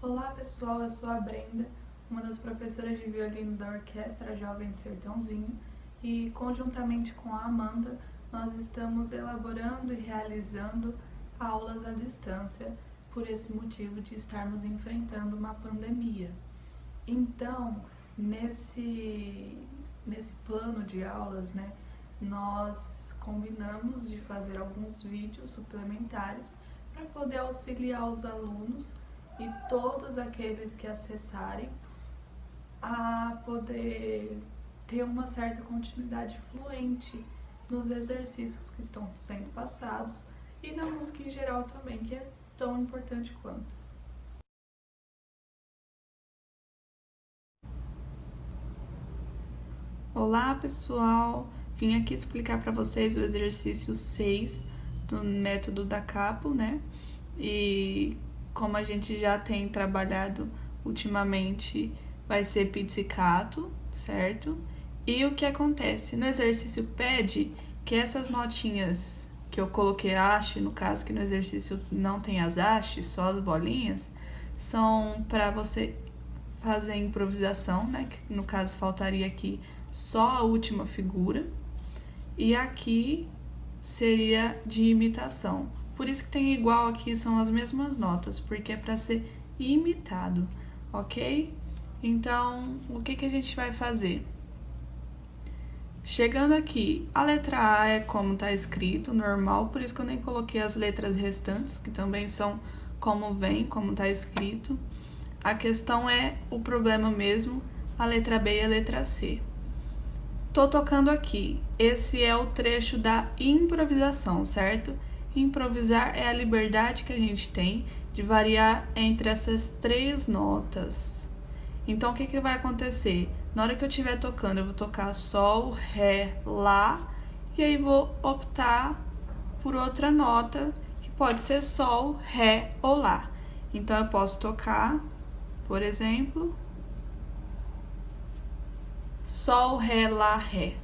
Olá pessoal, eu sou a Brenda, uma das professoras de violino da Orquestra Jovem de Sertãozinho, e conjuntamente com a Amanda nós estamos elaborando e realizando aulas à distância por esse motivo de estarmos enfrentando uma pandemia. Então, nesse plano de aulas, nós combinamos de fazer alguns vídeos suplementares para poder auxiliar os alunos e todos aqueles que acessarem a poder ter uma certa continuidade fluente nos exercícios que estão sendo passados e na música em geral também, que é tão importante quanto. Olá pessoal, vim aqui explicar para vocês o exercício 6 do método da Capo, E como a gente já tem trabalhado ultimamente, vai ser pizzicato, certo? E o que acontece? No exercício pede que essas notinhas que eu coloquei haste, no caso que no exercício não tem as hastes, só as bolinhas, são para você fazer improvisação, Que no caso faltaria aqui só a última figura. E aqui seria de imitação. Por isso que tem igual aqui, são as mesmas notas, porque é para ser imitado, ok? Então, o que a gente vai fazer? Chegando aqui, a letra A é como está escrito, normal, por isso que eu nem coloquei as letras restantes, que também são como vem, como está escrito. A questão é o problema mesmo, a letra B e a letra C. Tô tocando aqui, esse é o trecho da improvisação, certo? Improvisar é a liberdade que a gente tem de variar entre essas três notas. Então, o que vai acontecer? Na hora que eu estiver tocando, eu vou tocar Sol, Ré, Lá, e aí vou optar por outra nota, que pode ser Sol, Ré ou Lá. Então, eu posso tocar, por exemplo, Sol, Ré, Lá, Ré.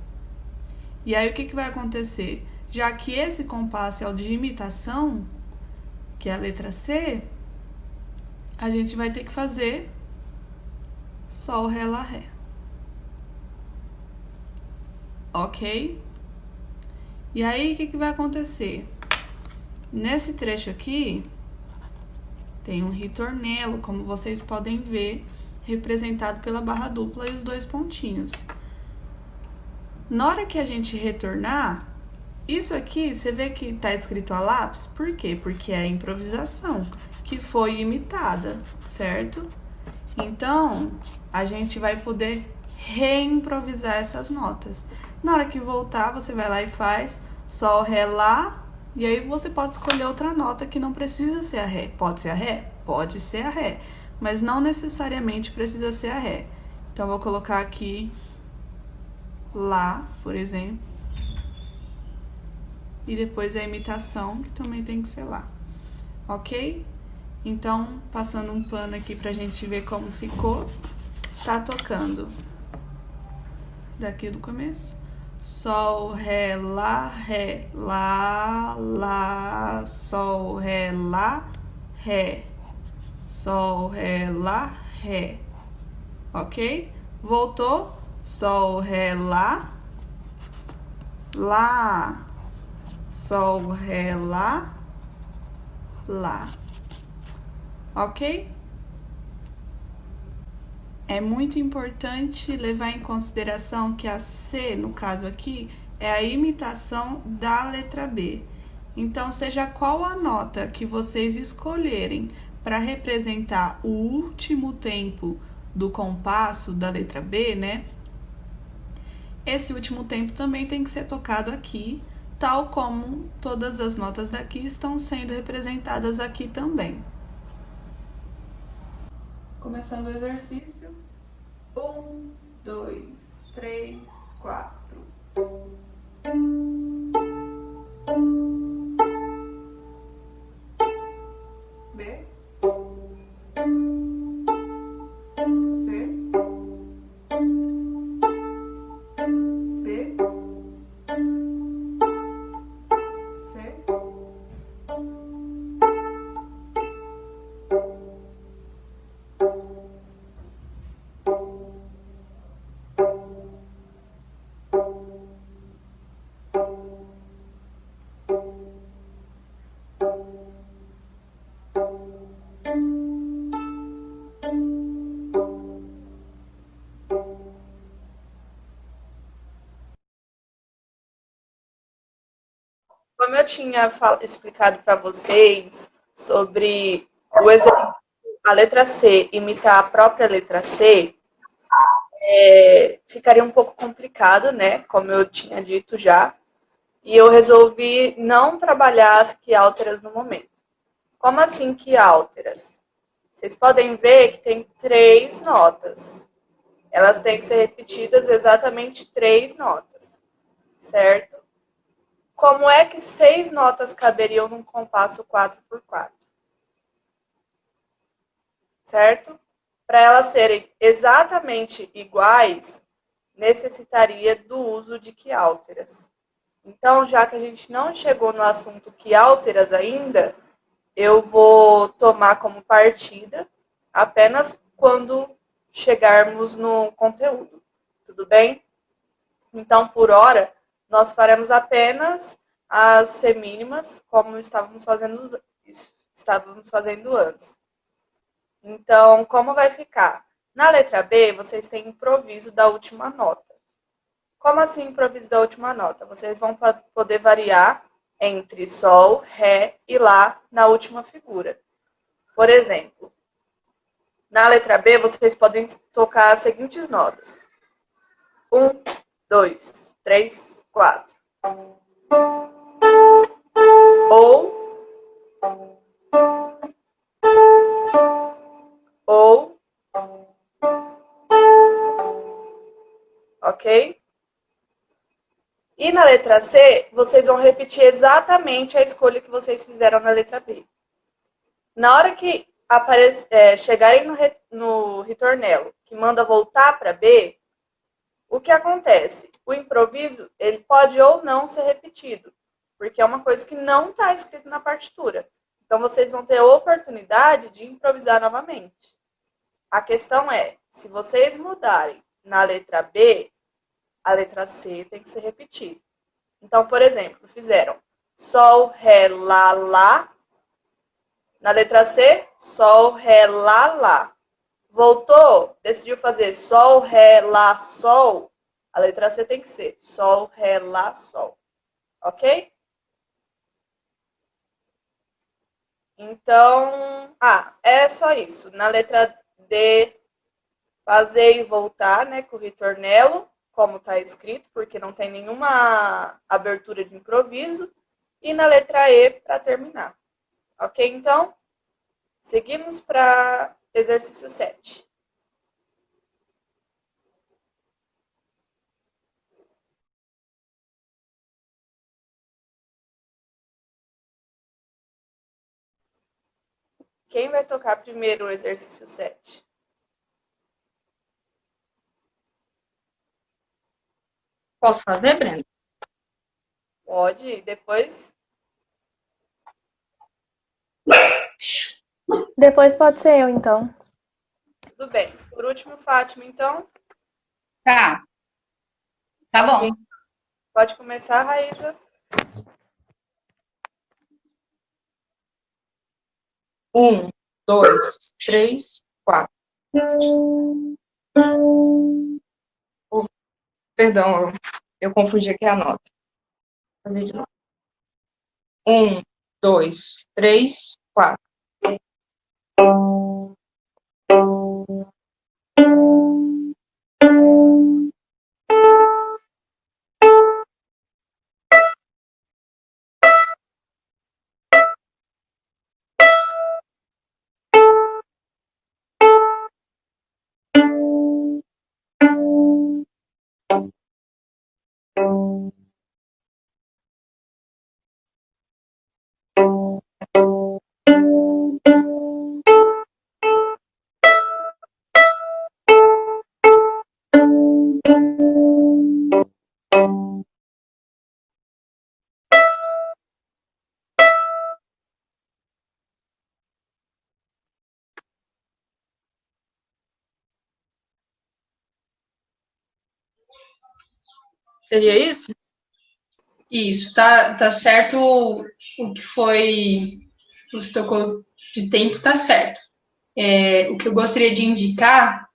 E aí, o que vai acontecer? Já que esse compasso é o de imitação, que é a letra C, a gente vai ter que fazer Sol, Ré, Lá, Ré. Ok? E aí, o que vai acontecer? Nesse trecho aqui, tem um ritornelo, como vocês podem ver, representado pela barra dupla e os dois pontinhos. Na hora que a gente retornar, isso aqui, você vê que tá escrito a lápis? Por quê? Porque é a improvisação, que foi imitada, certo? Então, a gente vai poder reimprovisar essas notas. Na hora que voltar, você vai lá e faz Sol, Ré, Lá, e aí você pode escolher outra nota que não precisa ser a Ré. Pode ser a Ré? Pode ser a Ré, mas não necessariamente precisa ser a Ré. Então, vou colocar aqui Lá, por exemplo, e depois a imitação, que também tem que ser Lá, ok? Então, passando um pano aqui pra gente ver como ficou, tá tocando daqui do começo. Sol, Ré, Lá, Ré, Lá, Lá, Sol, Ré, Lá, Ré, Sol, Ré, Lá, Ré, ok? Voltou, Sol, Ré, Lá, Lá, Sol, Ré, Lá, Lá, ok? É muito importante levar em consideração que a C, no caso aqui, é a imitação da letra B. Então, seja qual a nota que vocês escolherem para representar o último tempo do compasso da letra B, Esse último tempo também tem que ser tocado aqui, tal como todas as notas daqui estão sendo representadas aqui também. Começando o exercício. 1, 2, 3, 4. B. C. B. C. como eu tinha explicado para vocês sobre o exercício, a letra C imitar a própria letra C, ficaria um pouco complicado, né? Como eu tinha dito já. E eu resolvi não trabalhar as quiálteras no momento. Como assim quiálteras? Vocês podem ver que tem 3 notas. Elas têm que ser repetidas exatamente 3 notas, certo? Como é que 6 notas caberiam num compasso 4x4? Certo? Para elas serem exatamente iguais, necessitaria do uso de quiálteras. Então, já que a gente não chegou no assunto quiálteras ainda, eu vou tomar como partida apenas quando chegarmos no conteúdo. Tudo bem? Então, por hora, nós faremos apenas as semínimas, como estávamos fazendo antes. Então, como vai ficar? Na letra B, vocês têm improviso da última nota. Como assim improviso da última nota? Vocês vão poder variar entre Sol, Ré e Lá na última figura. Por exemplo, na letra B, vocês podem tocar as seguintes notas. 1, 2, 3, 4. Ou ok? E na letra C, vocês vão repetir exatamente a escolha que vocês fizeram na letra B. Na hora que chegarem no ritornelo, que manda voltar para B, o que acontece? O improviso, ele pode ou não ser repetido, porque é uma coisa que não está escrito na partitura. Então, vocês vão ter a oportunidade de improvisar novamente. A questão é, se vocês mudarem na letra B, a letra C tem que ser repetida. Então, por exemplo, fizeram Sol, Ré, Lá, Lá. Na letra C, Sol, Ré, Lá, Lá. Voltou, decidiu fazer Sol, Ré, Lá, Sol. A letra C tem que ser Sol, Ré, Lá, Sol. Ok? Então, é só isso. Na letra D, fazer e voltar, né, com o ritornelo, como está escrito, porque não tem nenhuma abertura de improviso. E na letra E, para terminar. Ok? Então, seguimos para exercício 7. Quem vai tocar primeiro o exercício 7? Posso fazer, Brenda? Pode, depois? Depois pode ser eu, então. Tudo bem. Por último, Fátima, então. Tá bom. Pode começar, Raíza. 1, 2, 3, 4. Perdão, eu confundi aqui a nota. Vou fazer de novo. 1, 2, 3, 4. Seria isso? Isso, tá certo o que você tocou de tempo, tá certo. O que eu gostaria de indicar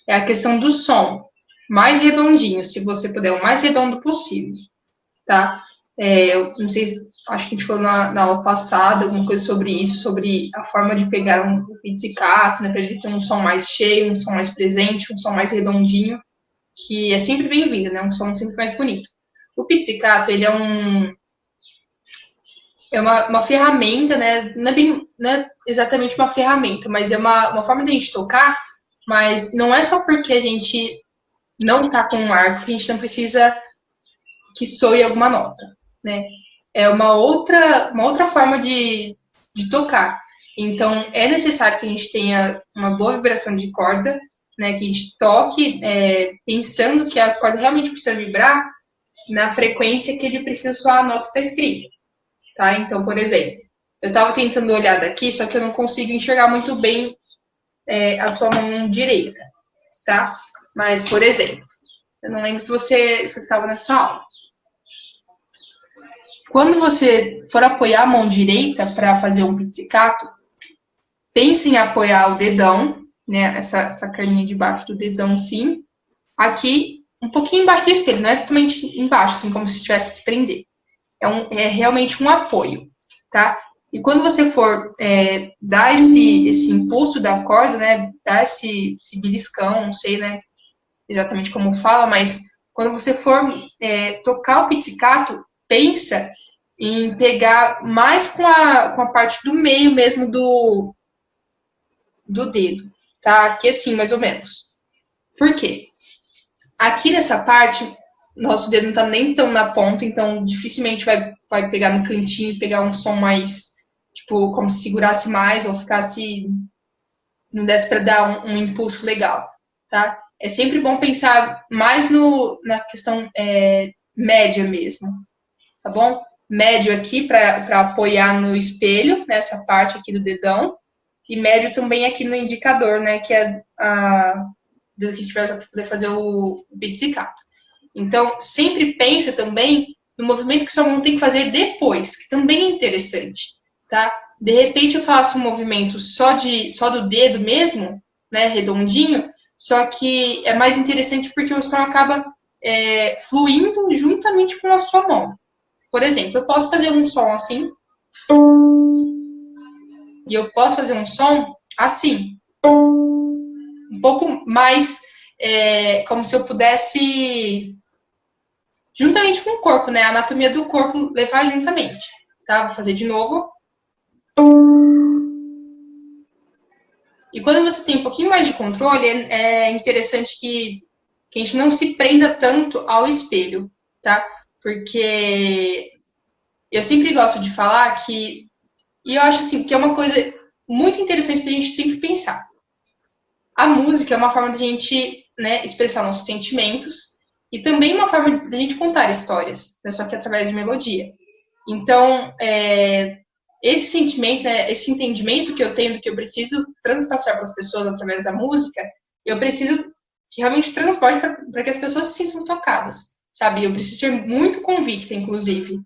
é a questão do som, mais redondinho, se você puder, o mais redondo possível, tá? Eu não sei, acho que a gente falou na aula passada alguma coisa sobre isso, sobre a forma de pegar um pizzicato, né, para ele ter um som mais cheio, um som mais presente, um som mais redondinho, que é sempre bem-vindo, né, um som sempre mais bonito. O pizzicato, ele é uma ferramenta, né, não é exatamente uma ferramenta, mas é uma forma de a gente tocar, mas não é só porque a gente não tá com um arco que a gente não precisa que soe alguma nota, né? É uma outra forma de tocar. Então, é necessário que a gente tenha uma boa vibração de corda, né? Que a gente toque pensando que a corda realmente precisa vibrar na frequência que ele precisa soar a nota que está escrita, tá? Então, por exemplo, eu estava tentando olhar daqui, só que eu não consigo enxergar muito bem a tua mão direita, tá? Mas, por exemplo, eu não lembro se você estava nessa aula. Quando você for apoiar a mão direita para fazer um pizzicato, pense em apoiar o dedão, né? Essa carninha de baixo do dedão, sim. Aqui, um pouquinho embaixo do espelho, não é exatamente embaixo, assim, como se tivesse que prender. É realmente um apoio, tá? E quando você for dar esse impulso da corda, né? Dar esse beliscão, não sei, né? Exatamente como fala, mas quando você for tocar o pizzicato, pensa em pegar mais com a parte do meio mesmo do dedo, tá? Aqui assim, mais ou menos. Por quê? Aqui nessa parte, nosso dedo não tá nem tão na ponta, então dificilmente vai pegar no cantinho e pegar um som mais, tipo, como se segurasse mais ou ficasse, não desse para dar um impulso legal, tá? É sempre bom pensar mais na questão média mesmo, tá bom? Médio aqui para apoiar no espelho, nessa parte aqui do dedão, e médio também aqui no indicador, né, que é do que a gente vai poder fazer o pizzicato. Então, sempre pensa também no movimento que sua mão tem que fazer depois, que também é interessante, tá? De repente eu faço um movimento só do dedo mesmo, né, redondinho, só que é mais interessante porque o som acaba fluindo juntamente com a sua mão. Por exemplo, eu posso fazer um som assim, e eu posso fazer um som assim, um pouco mais como se eu pudesse, juntamente com o corpo, né? A anatomia do corpo levar juntamente, tá? Vou fazer de novo. E quando você tem um pouquinho mais de controle, é interessante que a gente não se prenda tanto ao espelho, tá? Porque eu sempre gosto de falar e eu acho assim, que é uma coisa muito interessante da gente sempre pensar. A música é uma forma de a gente, né, expressar nossos sentimentos e também uma forma de a gente contar histórias, né, só que através de melodia. Então, esse sentimento, né, esse entendimento que eu tenho do que eu preciso transpassar para as pessoas através da música, eu preciso que realmente transporte para que as pessoas se sintam tocadas, sabe? Eu preciso ser muito convicta, inclusive,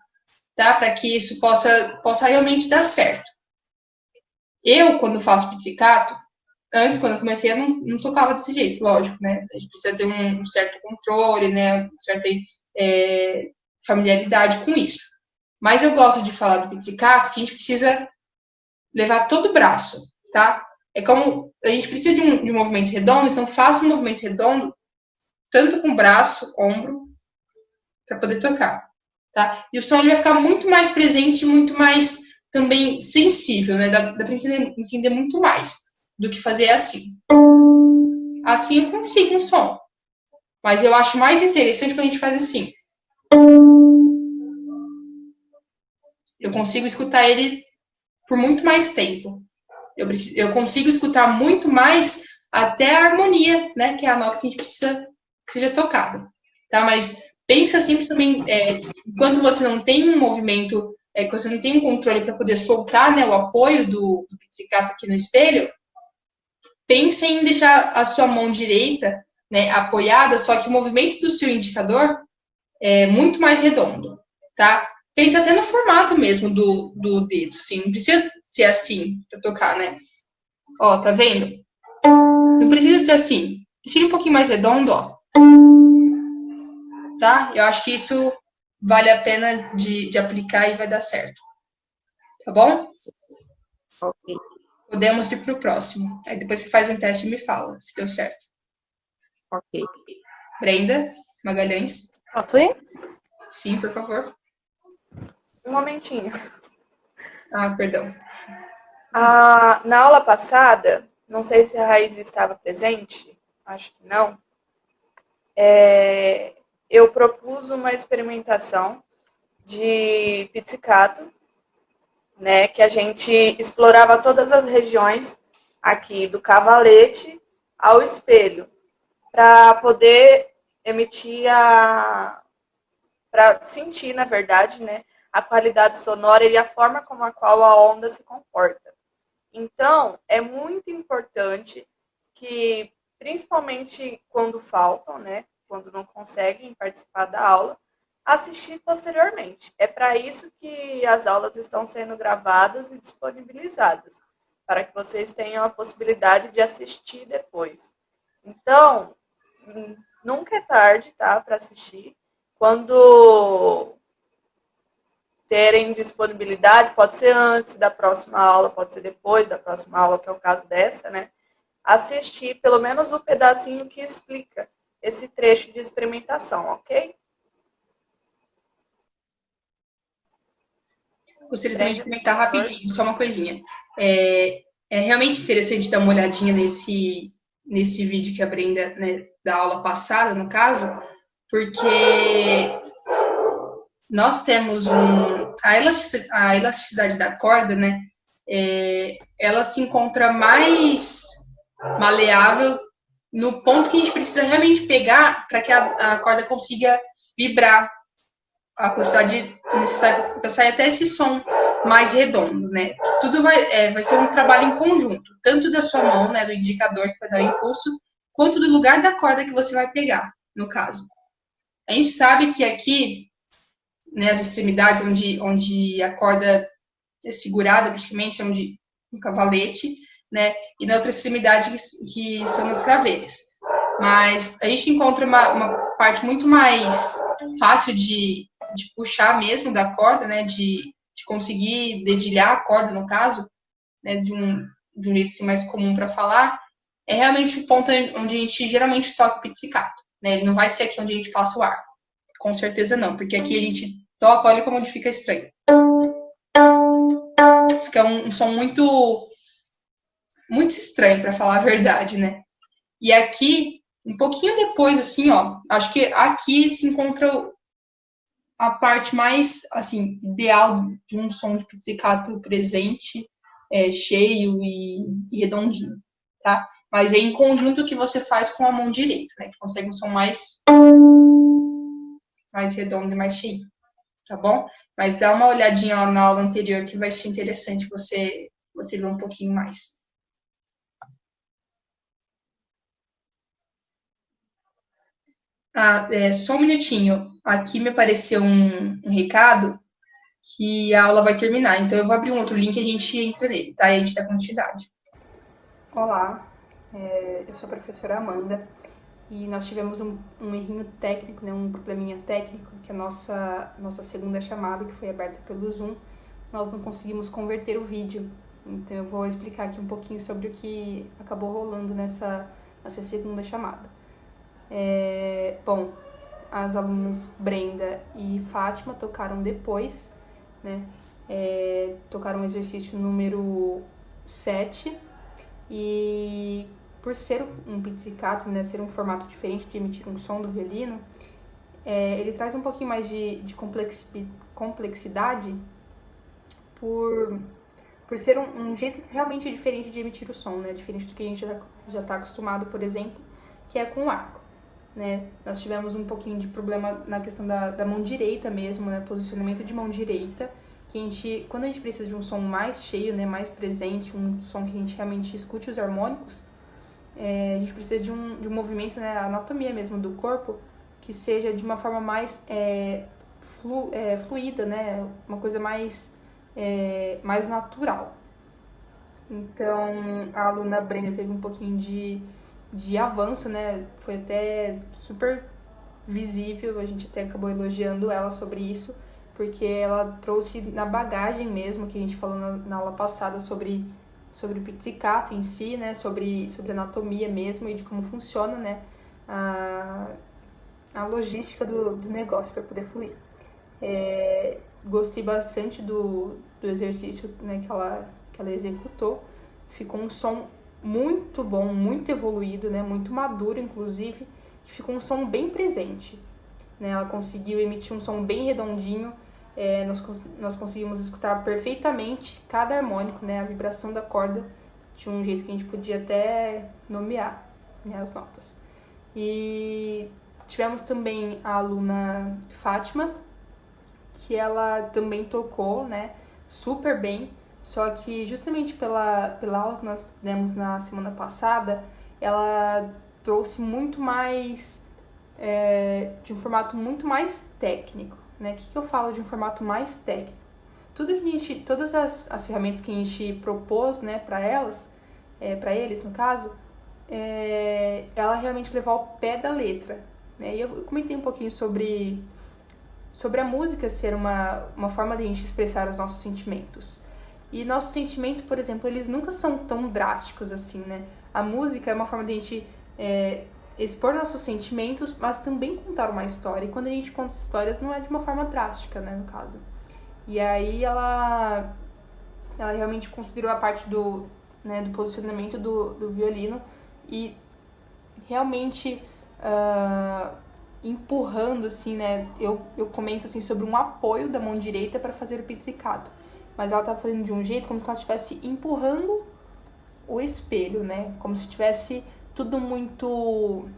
tá? Para que isso possa realmente dar certo. Eu, quando faço pizzicato, antes, quando eu comecei, eu não tocava desse jeito, lógico, né? A gente precisa ter um certo controle, né? Uma certa familiaridade com isso. Mas eu gosto de falar do pizzicato que a gente precisa levar todo o braço, tá? É como a gente precisa de um movimento redondo, então faça um movimento redondo, tanto com o braço, ombro, para poder tocar, tá? E o som ele vai ficar muito mais presente, muito mais também sensível, né? Dá para entender muito mais do que fazer assim. Assim eu consigo um som, mas eu acho mais interessante quando a gente faz assim. Eu consigo escutar ele por muito mais tempo. Eu consigo escutar muito mais até a harmonia, né? Que é a nota que a gente precisa que seja tocada, tá? Mas pensa sempre também, enquanto você não tem um movimento, que você não tem um controle para poder soltar, né, o apoio do pizzicato aqui no espelho, pense em deixar a sua mão direita, né, apoiada, só que o movimento do seu indicador é muito mais redondo, tá? Pensa até no formato mesmo do dedo, sim. Não precisa ser assim para tocar, né? Ó, tá vendo? Não precisa ser assim. Deixa ele um pouquinho mais redondo, ó. Tá? Eu acho que isso vale a pena de aplicar e vai dar certo. Tá bom? Ok. Podemos ir para o próximo. Aí depois você faz um teste e me fala se deu certo. Ok. Brenda Magalhães. Posso ir? Sim, por favor. Um momentinho. Ah, perdão. Na aula passada, não sei se a Raiz estava presente, acho que não, eu propus uma experimentação de pizzicato, né, que a gente explorava todas as regiões aqui do cavalete ao espelho, para poder emitir para sentir, na verdade, né, a qualidade sonora e a forma como a qual a onda se comporta. Então, é muito importante que, principalmente quando faltam, né, quando não conseguem participar da aula, assistir posteriormente. É para isso que as aulas estão sendo gravadas e disponibilizadas, para que vocês tenham a possibilidade de assistir depois. Então, nunca é tarde, tá, para assistir. Quando terem disponibilidade, pode ser antes da próxima aula, pode ser depois da próxima aula, que é o caso dessa, né? Assistir pelo menos o pedacinho que explica esse trecho de experimentação, ok? Gostaria também de comentar Por favor. rapidinho, só uma coisinha. É realmente interessante dar uma olhadinha nesse vídeo que a Brenda, né, da aula passada, no caso, porque nós temos a elasticidade da corda, né? Ela se encontra mais maleável no ponto que a gente precisa realmente pegar para que a corda consiga vibrar a quantidade necessária para sair até esse som mais redondo, né? Tudo vai ser um trabalho em conjunto, tanto da sua mão, né, do indicador que vai dar o impulso, quanto do lugar da corda que você vai pegar, no caso. A gente sabe que aqui, né, as extremidades onde a corda é segurada, praticamente, onde no cavalete, né, e na outra extremidade que são nas craveiras. Mas a gente encontra uma parte muito mais fácil de puxar mesmo da corda, né, de conseguir dedilhar a corda, no caso, né, de um jeito assim, mais comum para falar, é realmente o ponto onde a gente geralmente toca o pizzicato, né? Ele não vai ser aqui onde a gente passa o arco. Com certeza não, porque aqui a gente toca, olha como ele fica estranho. Fica um som muito estranho, para falar a verdade, né? E aqui, um pouquinho depois, assim, ó, acho que aqui se encontra a parte mais, assim, ideal de um som de pizzicato presente, cheio e redondinho, tá? Mas é em conjunto que você faz com a mão direita, né? Que consegue um som mais redondo e mais cheio, tá bom? Mas dá uma olhadinha lá na aula anterior que vai ser interessante você ver um pouquinho mais. Só um minutinho. Aqui me apareceu um recado que a aula vai terminar. Então, eu vou abrir um outro link e a gente entra nele, tá? E a gente dá continuidade. Olá, eu sou a professora Amanda e nós tivemos um errinho técnico, né, um probleminha técnico, que a nossa segunda chamada, que foi aberta pelo Zoom, nós não conseguimos converter o vídeo. Então, eu vou explicar aqui um pouquinho sobre o que acabou rolando nessa segunda chamada. Bom, as alunas Brenda e Fátima tocaram depois, né? Tocaram o exercício número 7 e por ser um pizzicato, né, ser um formato diferente de emitir um som do violino, ele traz um pouquinho mais de complexidade por ser um jeito realmente diferente de emitir o som, né? Diferente do que a gente já está acostumado, por exemplo, que é com o arco. Né? Nós tivemos um pouquinho de problema na questão da mão direita mesmo, né? Posicionamento de mão direita, que quando a gente precisa de um som mais cheio, né? Mais presente, um som que a gente realmente escute os harmônicos, a gente precisa de um movimento, né? A anatomia mesmo do corpo, que seja de uma forma mais fluida, né? Uma coisa mais natural. Então, a aluna Brenda teve um pouquinho de avanço, né? Foi até super visível, a gente até acabou elogiando ela sobre isso, porque ela trouxe na bagagem mesmo, que a gente falou na aula passada sobre o pizzicato em si, né, sobre anatomia mesmo e de como funciona, né, a logística do negócio para poder fluir. Gostei bastante do exercício, né, que ela executou. Ficou um som muito bom, muito evoluído, né, muito maduro, inclusive, que ficou um som bem presente. Né, ela conseguiu emitir um som bem redondinho, nós conseguimos escutar perfeitamente cada harmônico, né, a vibração da corda, de um jeito que a gente podia até nomear, né, as notas. E tivemos também a aluna Fátima, que ela também tocou, né, super bem, só que justamente pela aula que nós demos na semana passada, ela trouxe muito mais, de um formato muito mais técnico, né? O que eu falo de um formato mais técnico? Todas as ferramentas que a gente propôs, né, para eles, no caso, ela realmente levou ao pé da letra, né? E eu comentei um pouquinho sobre a música ser uma forma de a gente expressar os nossos sentimentos. E nossos sentimentos, por exemplo, eles nunca são tão drásticos assim, né? A música é uma forma de a gente expor nossos sentimentos, mas também contar uma história. E quando a gente conta histórias, não é de uma forma drástica, né, no caso. E aí ela realmente considerou a parte do posicionamento do violino e realmente empurrando, assim, né? Eu comento, assim, sobre um apoio da mão direita para fazer o pizzicato. Mas ela tá fazendo de um jeito como se ela estivesse empurrando o espelho, né? Como se tivesse tudo muito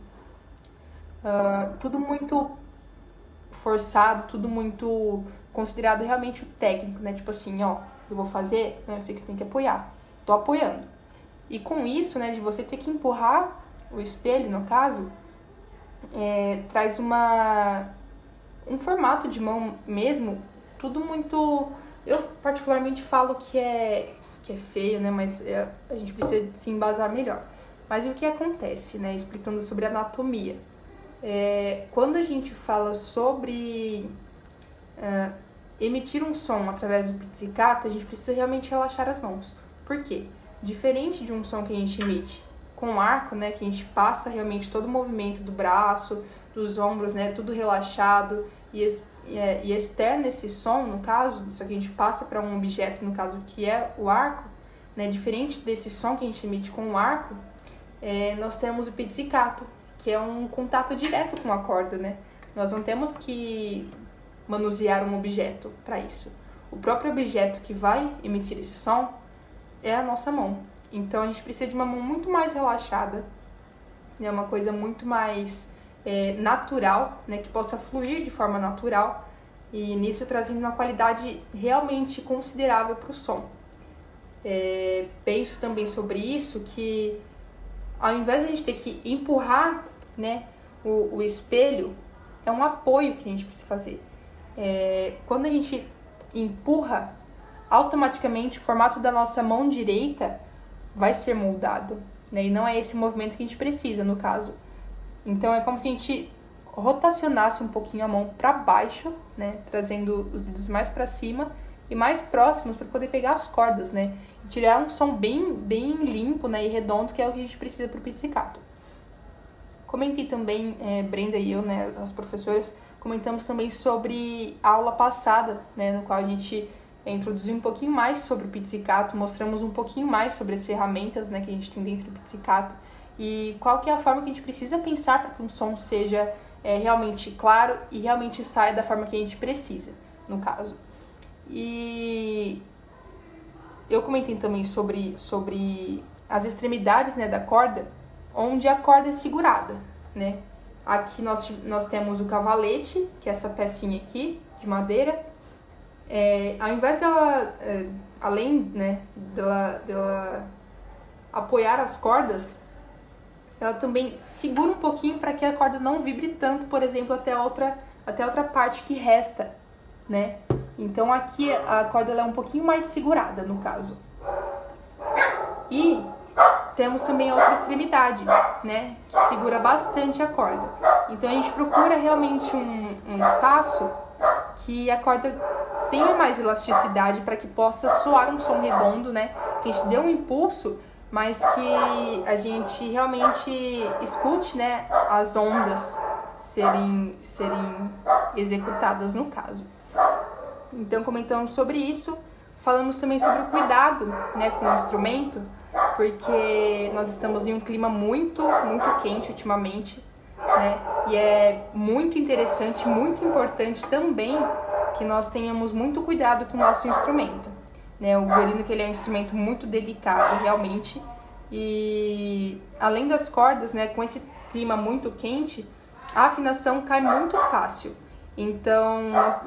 forçado, tudo muito considerado realmente o técnico, né? Tipo assim, ó, eu vou fazer, eu sei que eu tenho que apoiar. Tô apoiando. E com isso, né, de você ter que empurrar o espelho, no caso, traz um formato de mão mesmo, tudo muito... Eu particularmente falo que é feio, né, mas a gente precisa se embasar melhor. Mas o que acontece, né, explicando sobre anatomia? Quando a gente fala sobre emitir um som através do pizzicato, a gente precisa realmente relaxar as mãos. Por quê? Diferente de um som que a gente emite com o arco, né, que a gente passa realmente todo o movimento do braço, dos ombros, né, tudo relaxado e externa esse som, no caso, só que a gente passa para um objeto, no caso, que é o arco, né, diferente desse som que a gente emite com o arco, nós temos o pizzicato, que é um contato direto com a corda, né? Nós não temos que manusear um objeto para isso. O próprio objeto que vai emitir esse som é a nossa mão. Então a gente precisa de uma mão muito mais relaxada, né? Uma coisa muito mais natural, né? Que possa fluir de forma natural e nisso trazendo uma qualidade realmente considerável para o som. Penso também sobre isso, que ao invés de a gente ter que empurrar, né, o espelho, é um apoio que a gente precisa fazer. Quando a gente empurra, automaticamente o formato da nossa mão direita vai ser moldado, né? E não é esse movimento que a gente precisa, no caso. Então é como se a gente rotacionasse um pouquinho a mão para baixo, né? Trazendo os dedos mais para cima e mais próximos para poder pegar as cordas, né? E tirar um som bem limpo, né? E redondo, que é o que a gente precisa para o pizzicato. Comentei também, Brenda e eu, né? As professoras, comentamos também sobre a aula passada, né? No qual a gente introduziu um pouquinho mais sobre o pizzicato, mostramos um pouquinho mais sobre as ferramentas, né, que a gente tem dentro do pizzicato e qual que é a forma que a gente precisa pensar para que um som seja realmente claro e realmente saia da forma que a gente precisa, no caso. E eu comentei também sobre as extremidades, né, da corda, onde a corda é segurada, né? Aqui nós temos o cavalete, que é essa pecinha aqui de madeira. Ao invés dela, além, né, dela apoiar as cordas, ela também segura um pouquinho para que a corda não vibre tanto, por exemplo, até outra parte que resta, né? Então aqui a corda ela é um pouquinho mais segurada, no caso. E temos também a outra extremidade, né, que segura bastante a corda. Então a gente procura realmente um espaço que a corda tenha mais elasticidade para que possa soar um som redondo, né? Que a gente dê um impulso, mas que a gente realmente escute, né, as ondas serem executadas no caso. Então, comentando sobre isso, falamos também sobre o cuidado, né, com o instrumento, porque nós estamos em um clima muito quente ultimamente, né? E é muito interessante, muito importante também que nós tenhamos muito cuidado com o nosso instrumento, né? O violino, que ele é um instrumento muito delicado, realmente, e além das cordas, né, com esse clima muito quente, a afinação cai muito fácil. Então,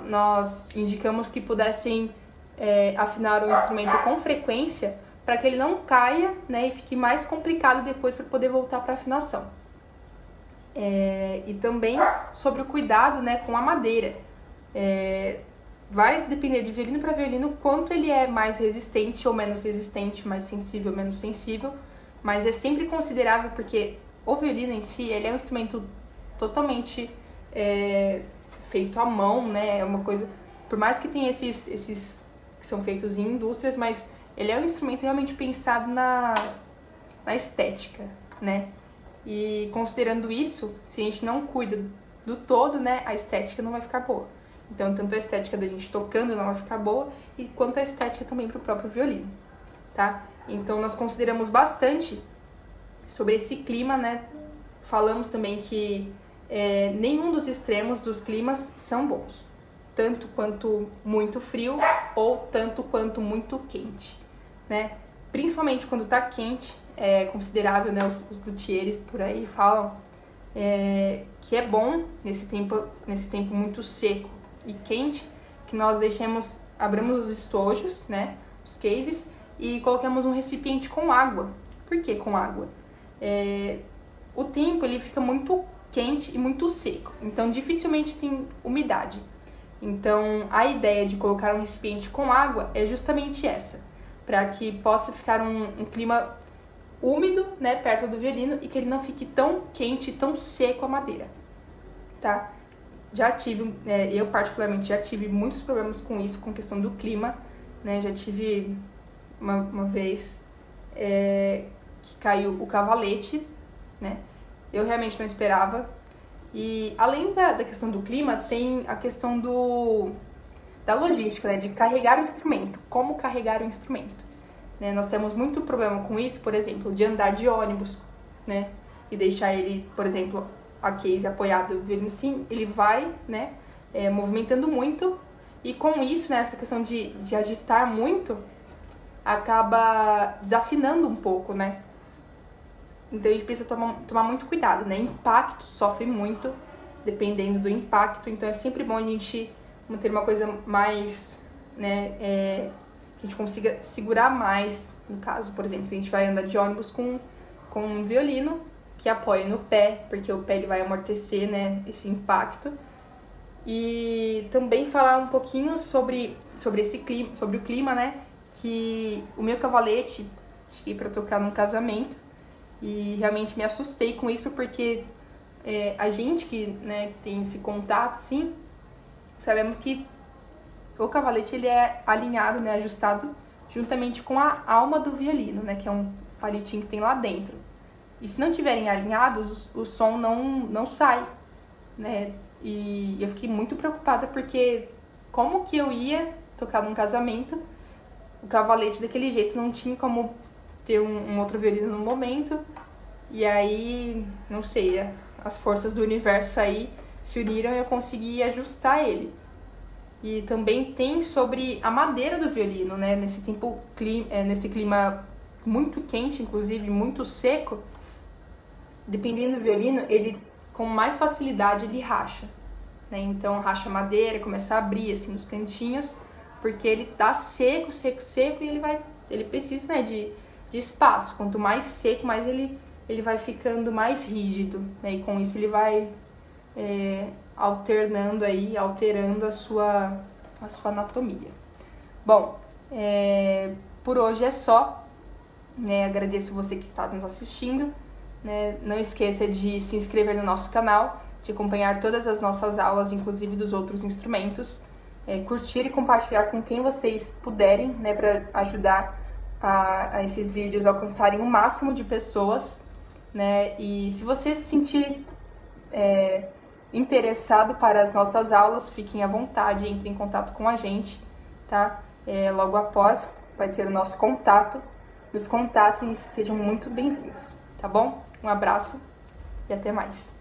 nós indicamos que pudessem afinar o instrumento com frequência para que ele não caia, né, e fique mais complicado depois para poder voltar para a afinação. E também sobre o cuidado, né, com a madeira. Vai depender de violino para violino quanto ele é mais resistente ou menos resistente, mais sensível ou menos sensível, mas é sempre considerável porque o violino em si, ele é um instrumento totalmente feito à mão, né? É uma coisa, por mais que tenha esses que são feitos em indústrias, mas ele é um instrumento realmente pensado na estética, né? E considerando isso, se a gente não cuida do todo, né, a estética não vai ficar boa. Então, tanto a estética da gente tocando não vai ficar boa, e quanto a estética também para o próprio violino, tá? Então, nós consideramos bastante sobre esse clima, né? Falamos também que nenhum dos extremos dos climas são bons, tanto quanto muito frio ou tanto quanto muito quente, né? Principalmente quando tá quente, é considerável, né? Os luthiers por aí falam que é bom nesse tempo muito seco e quente que nós abramos os estojos, né? Os cases, e colocamos um recipiente com água. Por que com água? O tempo ele fica muito quente e muito seco, então dificilmente tem umidade. Então a ideia de colocar um recipiente com água é justamente essa, para que possa ficar um clima úmido, né, perto do violino, e que ele não fique tão quente, tão seco a madeira, tá? Eu particularmente já tive muitos problemas com isso, com questão do clima, né? Já tive uma vez que caiu o cavalete, né? Eu realmente não esperava. E além da questão do clima, tem a questão da logística, né? De carregar o instrumento. Como carregar o instrumento, né? Nós temos muito problema com isso, por exemplo, de andar de ônibus, né? E deixar ele, por exemplo, a case apoiado assim, ele vai, né? Movimentando muito. E com isso, né? Essa questão de agitar muito, acaba desafinando um pouco, né? Então a gente precisa tomar muito cuidado, né? Impacto sofre muito, dependendo do impacto. Então é sempre bom a gente manter uma coisa mais, né? Que a gente consiga segurar mais. No caso, por exemplo, se a gente vai andar de ônibus com um violino que apoia no pé, porque o pé ele vai amortecer, né? Esse impacto. E também falar um pouquinho sobre esse clima, sobre o clima, né? Que o meu cavalete, cheguei para tocar num casamento. E realmente me assustei com isso, porque a gente que, né, tem esse contato, assim, sabemos que o cavalete ele é alinhado, né, ajustado juntamente com a alma do violino, né, que é um palitinho que tem lá dentro. E se não tiverem alinhados, o som não sai, né? E eu fiquei muito preocupada, porque como que eu ia tocar num casamento, o cavalete daquele jeito, não tinha como ter um outro violino no momento. E aí, não sei, as forças do universo aí se uniram e eu consegui ajustar ele. E também tem sobre a madeira do violino, né? Nesse clima muito quente, inclusive muito seco, dependendo do violino, ele com mais facilidade ele racha, né? Então racha a madeira, começa a abrir assim nos cantinhos, porque ele tá seco e ele precisa, né, de espaço. Quanto mais seco, mais ele vai ficando mais rígido, né? E com isso ele vai alterando a sua anatomia. Bom, por hoje é só, né? Agradeço você que está nos assistindo, né? Não esqueça de se inscrever no nosso canal, de acompanhar todas as nossas aulas, inclusive dos outros instrumentos. Curtir e compartilhar com quem vocês puderem, né, para ajudar a esses vídeos alcançarem o máximo de pessoas, né? E se você se sentir interessado para as nossas aulas, fiquem à vontade, entre em contato com a gente, tá? Logo após vai ter o nosso contato. Nos contatem e sejam muito bem-vindos, tá bom? Um abraço e até mais.